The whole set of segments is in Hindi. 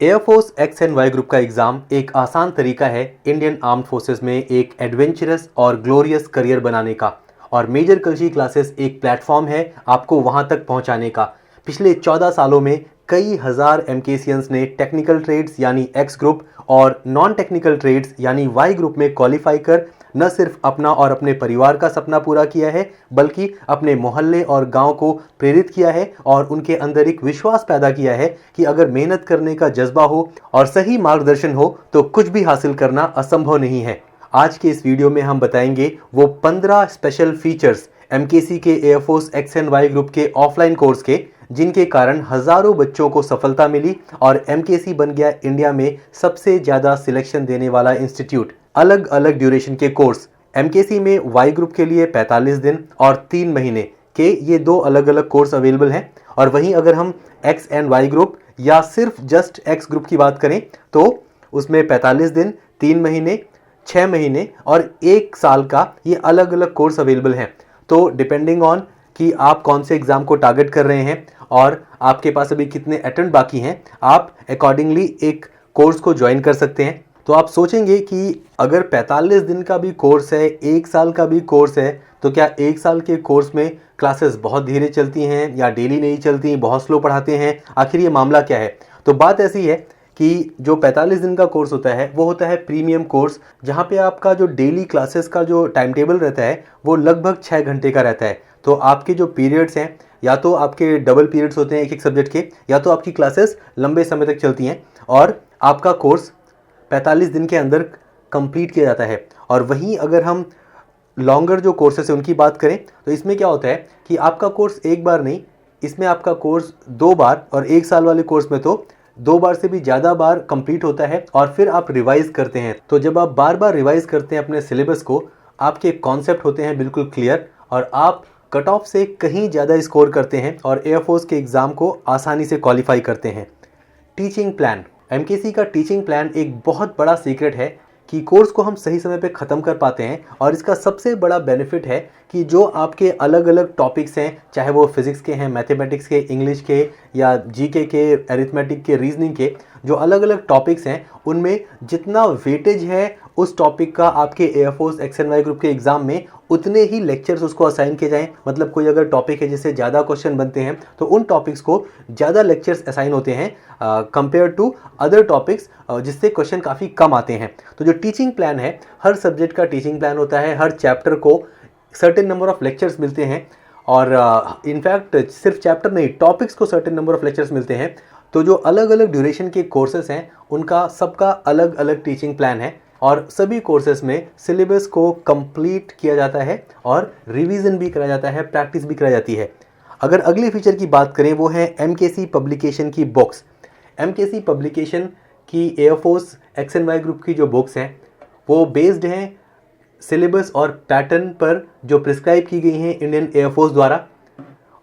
Air force X and Y group का एग्ज़ाम एक आसान तरीका है इंडियन आर्म्ड फोर्सेस में एक एडवेंचरस और ग्लोरियस करियर बनाने का। और मेजर कल्शी क्लासेस एक प्लेटफॉर्म है आपको वहां तक पहुंचाने का। पिछले 14 सालों में कई हज़ार एमकेसियंस ने टेक्निकल ट्रेड्स यानी एक्स ग्रुप और नॉन टेक्निकल ट्रेड्स यानी वाई ग्रुप में क्वालिफाई कर न सिर्फ अपना और अपने परिवार का सपना पूरा किया है, बल्कि अपने मोहल्ले और गांव को प्रेरित किया है और उनके अंदर एक विश्वास पैदा किया है कि अगर मेहनत करने का जज्बा हो और सही मार्गदर्शन हो तो कुछ भी हासिल करना असंभव नहीं है। आज के इस वीडियो में हम बताएंगे वो 15 स्पेशल फीचर्स एमकेसी के air force X and Y group के ऑफलाइन कोर्स के, जिनके कारण हजारों बच्चों को सफलता मिली और एमकेसी बन गया इंडिया में सबसे ज्यादा सिलेक्शन देने वाला इंस्टीट्यूट। अलग अलग ड्यूरेशन के कोर्स एमकेसी में वाई ग्रुप के लिए 45 दिन और 3 महीने के ये दो अलग अलग कोर्स अवेलेबल हैं। और वहीं अगर हम एक्स एंड वाई ग्रुप या सिर्फ जस्ट एक्स ग्रुप की बात करें तो उसमें 45 दिन, 3 महीने, 6 महीने और 1 साल का ये अलग अलग कोर्स अवेलेबल हैं। तो डिपेंडिंग ऑन कि आप कौन से एग्जाम को टारगेट कर रहे हैं और आपके पास अभी कितने अटेम्प्ट बाकी हैं, आप अकॉर्डिंगली एक कोर्स को ज्वाइन कर सकते हैं। तो आप सोचेंगे कि अगर 45 दिन का भी कोर्स है, 1 साल का भी कोर्स है, तो क्या 1 साल के कोर्स में क्लासेस बहुत धीरे चलती हैं या डेली नहीं चलती, बहुत स्लो पढ़ाते हैं, आखिर ये मामला क्या है? तो बात ऐसी है कि जो 45 दिन का कोर्स होता है वो होता है प्रीमियम कोर्स, जहाँ पे आपका जो डेली क्लासेस का जो टाइम टेबल रहता है वो लगभग 6 घंटे का रहता है। तो आपके जो पीरियड्स हैं या तो आपके डबल पीरियड्स होते हैं एक एक सब्जेक्ट के, या तो आपकी क्लासेस लंबे समय तक चलती हैं और आपका कोर्स 45 दिन के अंदर कंप्लीट किया जाता है। और वहीं अगर हम लॉन्गर जो कोर्सेस है उनकी बात करें तो इसमें क्या होता है कि आपका कोर्स एक बार नहीं, इसमें आपका कोर्स 2 बार, और 1 साल वाले कोर्स में तो 2 बार से भी ज़्यादा बार कंप्लीट होता है और फिर आप रिवाइज करते हैं। तो जब आप बार बार रिवाइज करते हैं अपने सिलेबस को, आपके कॉन्सेप्ट होते हैं बिल्कुल क्लियर और आप कट ऑफ से कहीं ज़्यादा स्कोर करते हैं और एयरफोर्स के एग्ज़ाम को आसानी से क्वालिफाई करते हैं। टीचिंग प्लान एमकेसी का टीचिंग प्लान एक बहुत बड़ा सीक्रेट है कि कोर्स को हम सही समय पे ख़त्म कर पाते हैं। और इसका सबसे बड़ा बेनिफिट है कि जो आपके अलग अलग टॉपिक्स हैं, चाहे वो फिज़िक्स के हैं, मैथमेटिक्स के, इंग्लिश के या जीके के, अरिथमेटिक के, रीजनिंग के, जो अलग अलग टॉपिक्स हैं उनमें जितना वेटेज है उस टॉपिक का आपके air force X and Y group के एग्ज़ाम में उतने ही लेक्चर्स उसको असाइन किए जाएँ। मतलब कोई अगर टॉपिक है जिससे ज़्यादा क्वेश्चन बनते हैं तो उन टॉपिक्स को ज़्यादा लेक्चर्स असाइन होते हैं कंपेयर टू अदर टॉपिक्स जिससे क्वेश्चन काफ़ी कम आते हैं। तो जो टीचिंग प्लान है, हर सब्जेक्ट का टीचिंग प्लान होता है, हर चैप्टर को सर्टेन नंबर ऑफ लेक्चर्स मिलते हैं और इनफैक्ट सिर्फ चैप्टर नहीं, टॉपिक्स को सर्टेन नंबर ऑफ लेक्चर्स मिलते हैं। तो जो अलग अलग ड्यूरेशन के कोर्सेस हैं उनका सबका अलग अलग टीचिंग प्लान है और सभी कोर्सेस में सिलेबस को कंप्लीट किया जाता है और रिवीजन भी कराया जाता है, प्रैक्टिस भी कराई जाती है। अगर अगले फीचर की बात करें वो है एमकेसी पब्लिकेशन की बुक्स। एमकेसी पब्लिकेशन की air force X and Y group की जो बुक्स हैं वो बेस्ड हैं सिलेबस और पैटर्न पर जो प्रिस्क्राइब की गई हैं इंडियन एयरफोर्स द्वारा,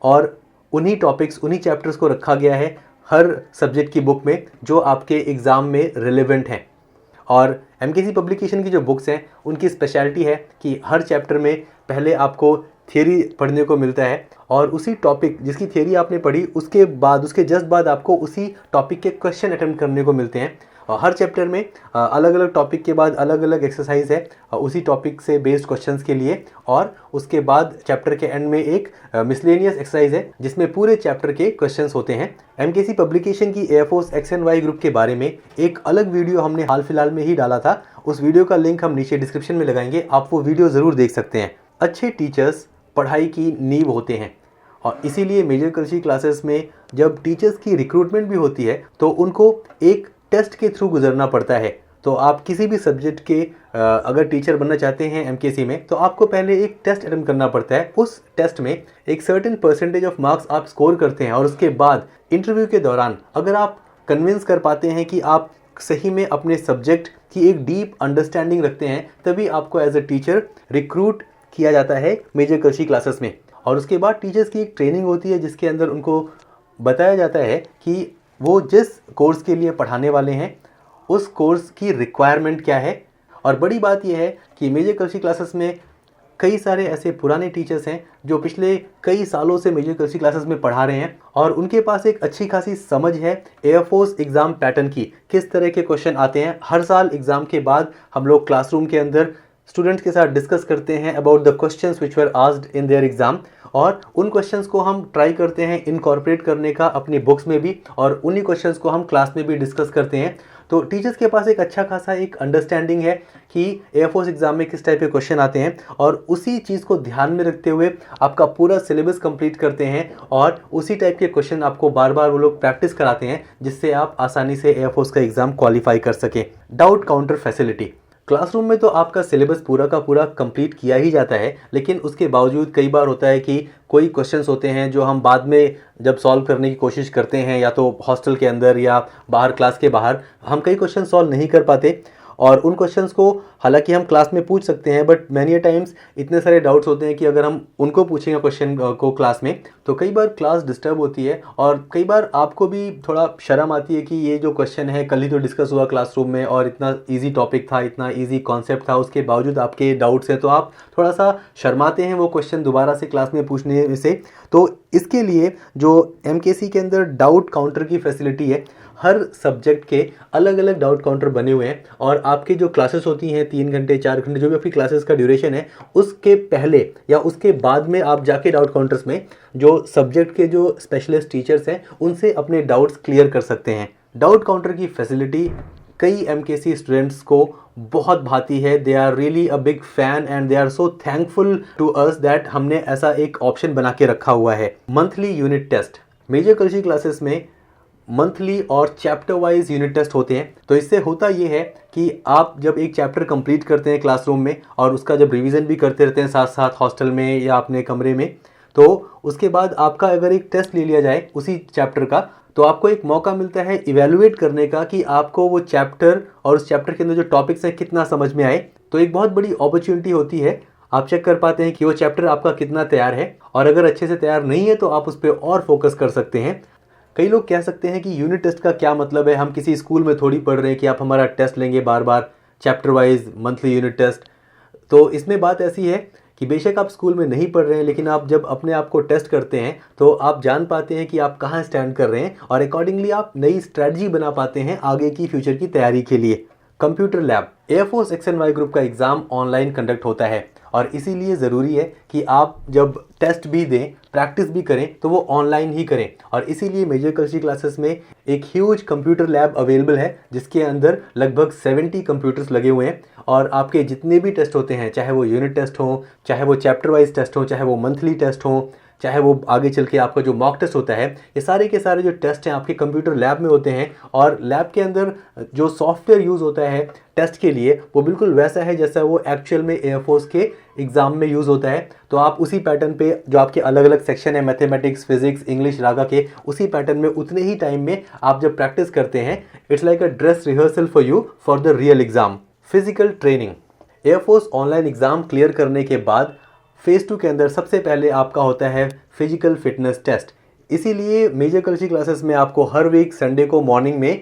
और उन्हीं टॉपिक्स, उन्हीं चैप्टर्स को रखा गया है हर सब्जेक्ट की बुक में जो आपके एग्ज़ाम में रिलेवेंट हैं। और एमकेसी पब्लिकेशन की जो बुक्स हैं उनकी स्पेशलिटी है कि हर चैप्टर में पहले आपको थियरी पढ़ने को मिलता है और उसी टॉपिक जिसकी थियरी आपने पढ़ी उसके बाद, उसके जस्ट बाद आपको उसी टॉपिक के क्वेश्चन अटेम्प्ट करने को मिलते हैं। और हर चैप्टर में अलग अलग टॉपिक के बाद अलग अलग एक्सरसाइज है उसी टॉपिक से बेस्ड क्वेश्चंस के लिए, और उसके बाद चैप्टर के एंड में एक मिसलेनियस एक्सरसाइज है जिसमें पूरे चैप्टर के क्वेश्चंस होते हैं। एमकेसी पब्लिकेशन की air force X and Y group के बारे में एक अलग वीडियो हमने हाल फिलहाल में ही डाला था, उस वीडियो का लिंक हम नीचे डिस्क्रिप्शन में लगाएंगे, आप वो वीडियो ज़रूर देख सकते हैं। अच्छे टीचर्स पढ़ाई की नींव होते हैं और इसीलिए मेजर कल्शी क्लासेस में जब टीचर्स की रिक्रूटमेंट भी होती है तो उनको एक टेस्ट के थ्रू गुजरना पड़ता है। तो आप किसी भी सब्जेक्ट के अगर टीचर बनना चाहते हैं एमकेसी में तो आपको पहले एक टेस्ट अटेम्प्ट करना पड़ता है। उस टेस्ट में एक सर्टेन परसेंटेज ऑफ मार्क्स आप स्कोर करते हैं और उसके बाद इंटरव्यू के दौरान अगर आप कन्विंस कर पाते हैं कि आप सही में अपने सब्जेक्ट की एक डीप अंडरस्टैंडिंग रखते हैं, तभी आपको एज अ टीचर रिक्रूट किया जाता है मेजर कल्शी क्लासेस में। और उसके बाद टीचर्स की एक ट्रेनिंग होती है जिसके अंदर उनको बताया जाता है कि वो जिस कोर्स के लिए पढ़ाने वाले हैं उस कोर्स की रिक्वायरमेंट क्या है। और बड़ी बात यह है कि मेजर कल्शी क्लासेस में कई सारे ऐसे पुराने टीचर्स हैं जो पिछले कई सालों से मेजर कल्शी क्लासेस में पढ़ा रहे हैं और उनके पास एक अच्छी खासी समझ है एयरफोर्स एग्ज़ाम पैटर्न की, किस तरह के क्वेश्चन आते हैं। हर साल एग्ज़ाम के बाद हम लोग क्लासरूम के अंदर स्टूडेंट्स के साथ डिस्कस करते हैं about the questions which were asked in their exam, और उन क्वेश्चंस को हम ट्राई करते हैं इनकॉर्पोरेट करने का अपनी बुक्स में भी, और उन्हीं क्वेश्चंस को हम क्लास में भी डिस्कस करते हैं। तो टीचर्स के पास एक अच्छा खासा एक अंडरस्टैंडिंग है कि एयरफोर्स एग्ज़ाम में किस टाइप के क्वेश्चन आते हैं, और उसी चीज़ को ध्यान में रखते हुए आपका पूरा सिलेबस कंप्लीट करते हैं, और उसी टाइप के क्वेश्चन आपको बार बार वो लोग प्रैक्टिस कराते हैं, जिससे आप आसानी से एयरफोर्स का एग्ज़ाम क्वालिफाई कर सकें। Doubt counter facility. क्लासरूम में तो आपका सिलेबस पूरा का पूरा कंप्लीट किया ही जाता है, लेकिन उसके बावजूद कई बार होता है कि कोई क्वेश्चंस होते हैं जो हम बाद में जब सॉल्व करने की कोशिश करते हैं, या तो हॉस्टल के अंदर या बाहर क्लास के बाहर, हम कई क्वेश्चन सॉल्व नहीं कर पाते। और उन क्वेश्चंस को हालांकि हम क्लास में पूछ सकते हैं, बट मैनी अ टाइम्स इतने सारे डाउट्स होते हैं कि अगर हम उनको पूछेंगे क्वेश्चन को क्लास में, तो कई बार क्लास डिस्टर्ब होती है, और कई बार आपको भी थोड़ा शर्म आती है कि ये जो क्वेश्चन है कल ही तो डिस्कस हुआ क्लासरूम में, और इतना ईजी टॉपिक था, इतना ईजी कॉन्सेप्ट था, उसके बावजूद आपके डाउट्स हैं, तो आप थोड़ा सा शर्माते हैं वो क्वेश्चन दोबारा से क्लास में पूछने से। तो इसके लिए जो एमकेसी के अंदर डाउट काउंटर की फैसिलिटी है, हर सब्जेक्ट के अलग अलग डाउट काउंटर बने हुए हैं, और आपकी जो क्लासेस होती हैं 3 घंटे 4 घंटे जो भी आपकी क्लासेस का ड्यूरेशन है, उसके पहले या उसके बाद में आप जाके डाउट काउंटर्स में जो सब्जेक्ट के जो स्पेशलिस्ट टीचर्स हैं उनसे अपने डाउट्स क्लियर कर सकते हैं। डाउट काउंटर की फैसिलिटी कई एमकेसी स्टूडेंट्स को बहुत भाती है। They are really a big fan and they are so thankful to us that हमने ऐसा एक ऑप्शन बना के रखा हुआ है। Monthly unit test. Major cultural classes में मंथली और चैप्टर वाइज यूनिट टेस्ट होते हैं। तो इससे होता ये है कि आप जब एक चैप्टर कंप्लीट करते हैं क्लासरूम में, और उसका जब रिवीजन भी करते रहते हैं साथ साथ हॉस्टल में या अपने कमरे में, तो उसके बाद आपका अगर एक टेस्ट ले लिया जाए उसी चैप्टर का, तो आपको एक मौका मिलता है इवेलुएट करने का कि आपको वो चैप्टर और उस चैप्टर के अंदर जो टॉपिक्स हैं कितना समझ में आए। तो एक बहुत बड़ी अपॉर्चुनिटी होती है, आप चेक कर पाते हैं कि वो चैप्टर आपका कितना तैयार है, और अगर अच्छे से तैयार नहीं है तो आप उस पर और फोकस कर सकते हैं। कई लोग कह सकते हैं कि यूनिट टेस्ट का क्या मतलब है, हम किसी स्कूल में थोड़ी पढ़ रहे हैं कि आप हमारा टेस्ट लेंगे बार बार, chapter wise monthly unit test. तो इसमें बात ऐसी है कि बेशक आप स्कूल में नहीं पढ़ रहे हैं, लेकिन आप जब अपने आप को टेस्ट करते हैं तो आप जान पाते हैं कि आप कहाँ स्टैंड कर रहे हैं, और अकॉर्डिंगली आप नई स्ट्रैटेजी बना पाते हैं आगे की फ्यूचर की तैयारी के लिए। Computer lab. Air force XNY group का एग्ज़ाम ऑनलाइन कंडक्ट होता है, और इसीलिए ज़रूरी है कि आप जब टेस्ट भी दें, प्रैक्टिस भी करें, तो वो ऑनलाइन ही करें। और इसीलिए मेजर कल्चरल क्लासेस में एक ह्यूज कंप्यूटर लैब अवेलेबल है, जिसके अंदर लगभग 70 कंप्यूटर्स लगे हुए हैं, और आपके जितने भी टेस्ट होते हैं, चाहे वो यूनिट टेस्ट हो, चाहे वो चैप्टर वाइज टेस्ट हो, चाहे वो मंथली टेस्ट हो, चाहे वो आगे चल के आपका जो मॉक टेस्ट होता है, ये सारे के सारे जो टेस्ट हैं आपके कंप्यूटर लैब में होते हैं। और लैब के अंदर जो सॉफ्टवेयर यूज़ होता है टेस्ट के लिए, वो बिल्कुल वैसा है जैसा वो एक्चुअल में एयरफोर्स के एग्ज़ाम में यूज़ होता है। तो आप उसी पैटर्न पे जो आपके अलग अलग सेक्शन है, मैथमेटिक्स, फिजिक्स, इंग्लिश, रागा के, उसी पैटर्न में उतने ही टाइम में आप जब प्रैक्टिस करते हैं, it's like a dress rehearsal for you for the real exam. Physical training. Air force online exam clear करने के बाद फेज़ 2 के अंदर सबसे पहले आपका होता है फिजिकल फिटनेस टेस्ट। इसीलिए मेजर कल्चरल क्लासेस में आपको हर वीक संडे को मॉर्निंग में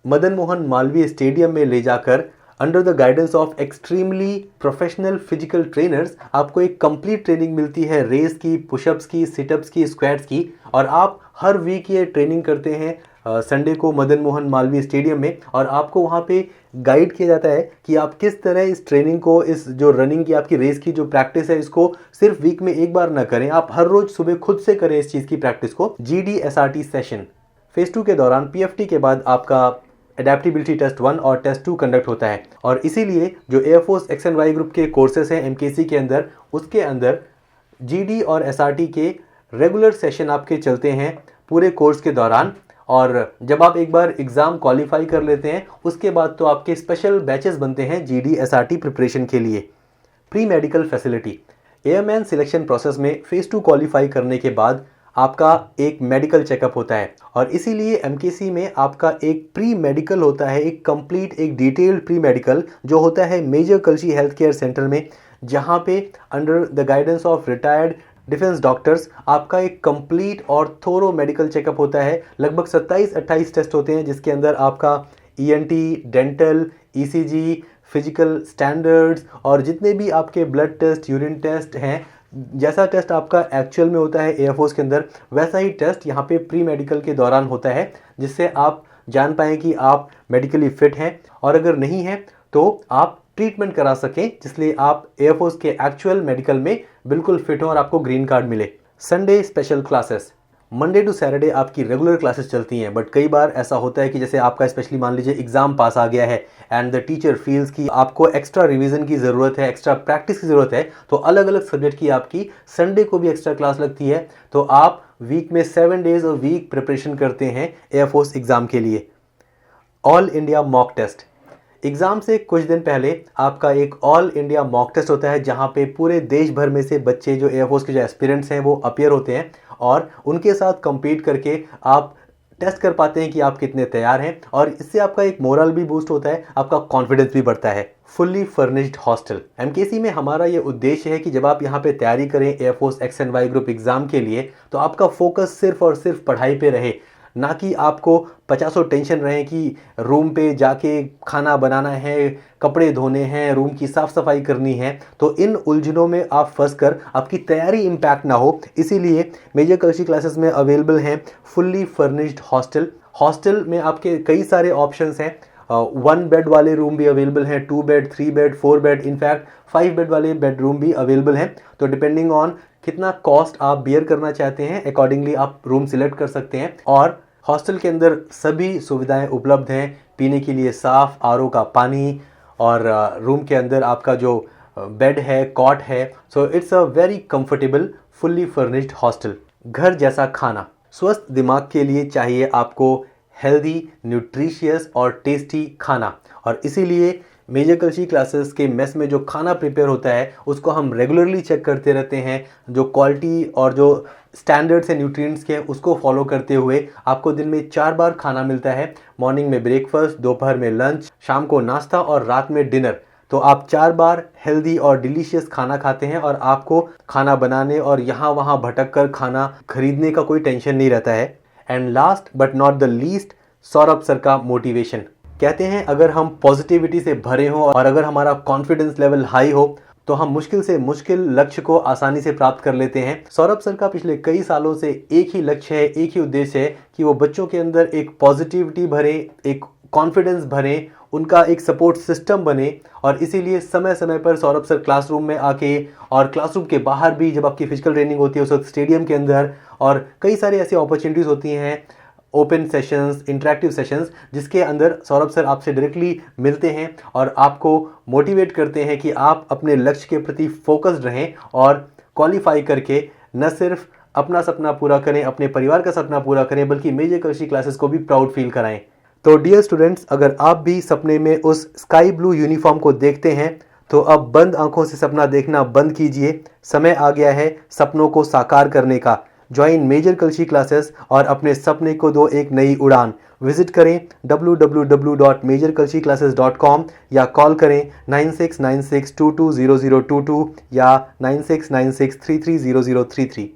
मदन मोहन मालवीय स्टेडियम में ले जाकर under the guidance of extremely professional physical trainers आपको एक कंप्लीट ट्रेनिंग मिलती है, रेस की, पुशअप्स की, सिटअप्स की, स्क्वाट्स की। और आप हर वीक ये ट्रेनिंग करते हैं संडे को मदन मोहन मालवीय स्टेडियम में, और आपको वहाँ पे गाइड किया जाता है कि आप किस तरह इस ट्रेनिंग को, इस जो रनिंग की आपकी रेस की जो प्रैक्टिस है, इसको सिर्फ वीक में एक बार ना करें, आप हर रोज सुबह खुद से करें इस चीज़ की प्रैक्टिस को। GD-SRT session. फेज़ 2 के दौरान PFT के बाद आपका एडेप्टेबिलिटी टेस्ट 1 और टेस्ट 2 कंडक्ट होता है, और इसीलिए जो एयरफोर्स XNY ग्रुप के कोर्सेस हैं MKC के अंदर, उसके अंदर GD और SRT के रेगुलर सेशन आपके चलते हैं पूरे कोर्स के दौरान। और जब आप एक बार एग्ज़ाम क्वालिफाई कर लेते हैं, उसके बाद तो आपके स्पेशल बैचेस बनते हैं GD-SRT प्रिपरेशन के लिए। Pre medical facility. Airman selection process में फेज़ 2 क्वालिफाई करने के बाद आपका एक मेडिकल चेकअप होता है, और इसीलिए MKC में आपका एक प्री मेडिकल होता है, एक कंप्लीट, एक डिटेल्ड प्री मेडिकल जो होता है major cultural health care centre में, जहाँ पे under the guidance of retired defence doctors आपका एक कंप्लीट और थोरो मेडिकल चेकअप होता है। लगभग 27-28 टेस्ट होते हैं, जिसके अंदर आपका ENT, dental, ECG, physical standards और जितने भी आपके ब्लड टेस्ट, यूरिन टेस्ट हैं, जैसा टेस्ट आपका एक्चुअल में होता है एयरफोर्स के अंदर, वैसा ही टेस्ट यहाँ पे प्री मेडिकल के दौरान होता है, जिससे आप जान पाएँ कि आप मेडिकली फिट हैं, और अगर नहीं हैं तो आप ट्रीटमेंट करा सकें, जिसलिए आप एयरफोर्स के एक्चुअल मेडिकल में बिल्कुल फिट हो और आपको ग्रीन कार्ड मिले। Sunday special classes, Monday to Saturday आपकी रेगुलर क्लासेस चलती हैं, बट कई बार ऐसा होता है कि जैसे आपका स्पेशली मान लीजिए एग्जाम पास आ गया है एंड द टीचर फील्स कि आपको एक्स्ट्रा रिवीजन की ज़रूरत है, एक्स्ट्रा प्रैक्टिस की ज़रूरत है, तो अलग अलग सब्जेक्ट की आपकी संडे को भी एक्स्ट्रा क्लास लगती है। तो आप वीक में 7 डेज और वीक प्रिपरेशन करते हैं एयरफोर्स एग्ज़ाम के लिए। All India mock test, exam से कुछ दिन पहले आपका एक ऑल इंडिया मॉक टेस्ट होता है, जहां पे पूरे देश भर में से बच्चे जो एयरफोर्स के जो एस्पिरेंट्स हैं वो अपीयर होते हैं, और उनके साथ compete करके आप टेस्ट कर पाते हैं कि आप कितने तैयार हैं, और इससे आपका एक मोरल भी बूस्ट होता है, आपका कॉन्फिडेंस भी बढ़ता है। फुल्ली फर्निश्ड हॉस्टल, एमकेसी में हमारा ये उद्देश्य है कि जब आप यहाँ पे तैयारी करें air force X and Y group exam के लिए, तो आपका फोकस सिर्फ और सिर्फ पढ़ाई पे रहे, ना कि आपको 50 टेंशन रहे कि रूम पे जाके खाना बनाना है, कपड़े धोने हैं, रूम की साफ़ सफाई करनी है। तो इन उलझनों में आप फंस कर आपकी तैयारी इम्पैक्ट ना हो, इसीलिए मेजर कलशी क्लासेस में अवेलेबल हैं फुल्ली फर्निश्ड हॉस्टल। हॉस्टल में आपके कई सारे ऑप्शंस हैं, 1 बेड वाले रूम भी अवेलेबल हैं, 2 bed, 3 bed, 4 bed, in fact 5 bed वाले बेडरूम भी अवेलेबल हैं। तो डिपेंडिंग ऑन कितना कॉस्ट आप बियर करना चाहते हैं, अकॉर्डिंगली आप रूम सिलेक्ट कर सकते हैं। और हॉस्टल के अंदर सभी सुविधाएं उपलब्ध हैं, पीने के लिए साफ़ आरओ का पानी, और रूम के अंदर आपका जो बेड है, कॉट है। So it's a very comfortable fully furnished hostel. घर जैसा खाना, स्वस्थ दिमाग के लिए चाहिए आपको हेल्दी, न्यूट्रिशियस और टेस्टी खाना, और इसीलिए मेजर कलशी क्लासेस के मेस में जो खाना प्रिपेयर होता है उसको हम रेगुलरली चेक करते रहते हैं। जो क्वालिटी और जो स्टैंडर्ड्स हैं न्यूट्रिएंट्स के, उसको फॉलो करते हुए आपको दिन में 4 बार खाना मिलता है। मॉर्निंग में ब्रेकफास्ट, दोपहर में लंच, शाम को नाश्ता और रात में डिनर। तो आप 4 बार हेल्दी और डिलीशियस खाना खाते हैं, और आपको खाना बनाने और यहाँ वहाँ भटक कर खाना खरीदने का कोई टेंशन नहीं रहता है। And last but not the least, Saurabh sir का मोटिवेशन। कहते हैं अगर हम पॉजिटिविटी से भरे हों और अगर हमारा कॉन्फिडेंस लेवल हाई हो, तो हम मुश्किल से मुश्किल लक्ष्य को आसानी से प्राप्त कर लेते हैं। सौरभ सर का पिछले कई सालों से एक ही लक्ष्य है, एक ही उद्देश्य है कि वो बच्चों के अंदर एक पॉजिटिविटी भरे, एक कॉन्फिडेंस भरे, उनका एक सपोर्ट सिस्टम बने। और इसीलिए समय समय पर सौरभ सर क्लासरूम में आके और क्लासरूम के बाहर भी, जब आपकी फिजिकल ट्रेनिंग होती है उस वक्त स्टेडियम के अंदर, और कई सारी ऐसी अपॉर्चुनिटीज़ होती हैं, ओपन सेशंस, इंटरेक्टिव सेशंस, जिसके अंदर सौरभ सर आपसे डायरेक्टली मिलते हैं और आपको मोटिवेट करते हैं कि आप अपने लक्ष्य के प्रति फोकस्ड रहें और क्वालिफाई करके न सिर्फ अपना सपना पूरा करें, अपने परिवार का सपना पूरा करें, बल्कि मेजर कलशी क्लासेस को भी प्राउड फील कराएं। तो डियर स्टूडेंट्स, अगर आप भी सपने में उस स्काई ब्लू यूनिफॉर्म को देखते हैं, तो अब बंद आंखों से सपना देखना बंद कीजिए। समय आ गया है सपनों को साकार करने का। ज्वाइन मेजर कलशी क्लासेस और अपने सपने को दो एक नई उड़ान। विजिट करें www.majorkalshiclasses.com या कॉल करें 9696220022 या 9696330033।